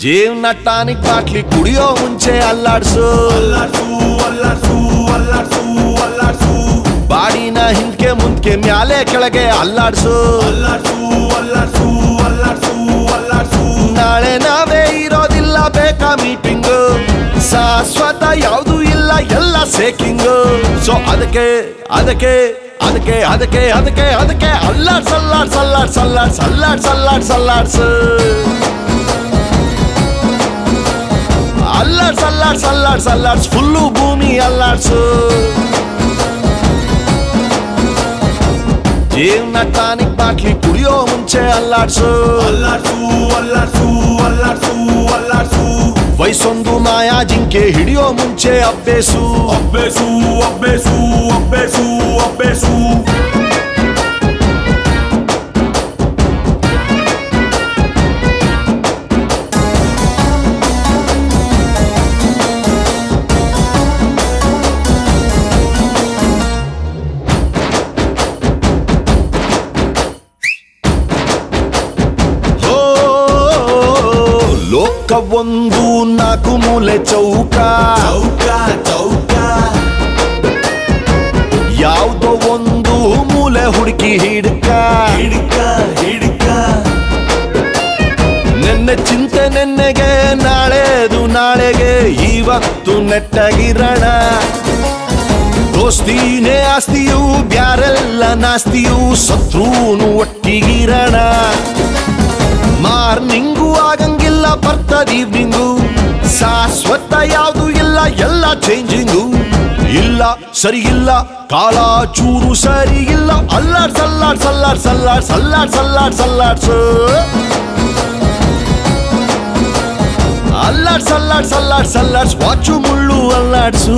ಜೀವನ tonic bottle ಕುಡಿಯೋ ಮುಂಚೆ ಅಲ್ಲಾಡ್ಸು ಬಾಡಿನ ಹಿಂದ್ಕೆ ಮುಂದ್ಕೆ ಮ್ಯಾಲೆ ಕೆಳಗೆ ಅಲ್ಲಾಡ್ಸು ನಾಳೆ ನಾವೇ ಇರೋದಿಲ್ಲ ಬೇಕಾ ಮೀಟಿಂಗು ಶಾಶ್ವತ ಯಾವುದು ಇಲ್ಲ ಎಲ್ಲ ಸೇಕಿಂಗು ಸೊ ಅದಕ್ಕೆ ಅದಕ್ಕೆ ಅದಕ್ಕೆ ಅದಕ್ಕೆ ಅದಕ್ಕೆ ಅದಕ್ಕೆ ಅಲ್ಲಾಡ್ ಸಲ್ಲಾಡ್ ಸಲ್ಲಾಡ್ ಸಲ್ಲಾಡ್ ಸಲ್ಲಾಡ್ ಸಲ್ಲಾಡ್ ಸಲ್ಲಾಡ್ಸು ಅಲ್ಲಾಡ್ ಸಲ್ಲಾಡ್ ಸಲ್ಲಾಡ್ ಸಲ್ಲಾಡ್ಸ್ ಫುಲ್ಲು ಭೂಮಿ ಅಲ್ಲಾಡ್ಸು ಜೀವನ ಟಾನಿಕ್ ಬಾಟ್ಲಿ ಕುಡಿಯೋ ಮುಂಚೆ ಅಲ್ಲಾಡ್ಸು ವಯಸ್ಸೊಂದು ಮಾಯಾ ಜಿಂಕೆ ಹಿಡಿಯೋ ಮುಂಚೆ ಅಬ್ಬೇಸು ಅಬ್ಬೇಸು ಅಬ್ಬೇಸು ಅಬ್ಬೇಸು ಅಬ್ಬೇಸು ಒಂದು ನಾಲ್ಕು ಮೂಲೆ ಚೌಕ ಯಾವುದೋ ಒಂದು ಮೂಲೆ ಹುಡುಕಿ ಹಿಡ್ಕ ನೆನ್ನೆ ಚಿಂತೆ ನೆನ್ನೆಗೆ ನಾಳೆದು ನಾಳೆಗೆ ಇವತ್ತು ನೆಟ್ಟಗಿರೋಣ ದೋಸ್ತಿನೇ ಆಸ್ತಿಯು ಬ್ಯಾರೆಲ್ಲ ನಾಸ್ತಿಯು ಸತ್ರುನು ಒಟ್ಟಿಗಿರೋಣ ಮಾರ್ನಿಂಗು ಆಗಂಗಿಲ್ಲ ಬರ್ತದ ಈವ್ನಿಂಗು ಶಾಶ್ವತ ಯಾವುದು ಇಲ್ಲ ಎಲ್ಲ ಚೇಂಜಿಂಗು ಇಲ್ಲ ಸರಿ ಇಲ್ಲ ಕಾಲ ಚೂರು ಸರಿ ಇಲ್ಲ ಅಲ್ಲಾಡ್ ಸಲ್ಲಾಡ್ ಸಲ್ಲಾಡ್ ಸಲ್ಲಾಡ್ ಸಲ್ಲಾಡ್ ಸಲ್ಲಾಡ್ ಸಲ್ಲಾಡ್ಸು ಅಲ್ಲಾಡ್ ಸಲ್ಲಾಡ್ ಸಲ್ಲಾಡ್ ಸಲ್ಲಾಡ್ಸ್ ವಾಚು ಮುಳ್ಳು ಅಲ್ಲಾಡ್ಸು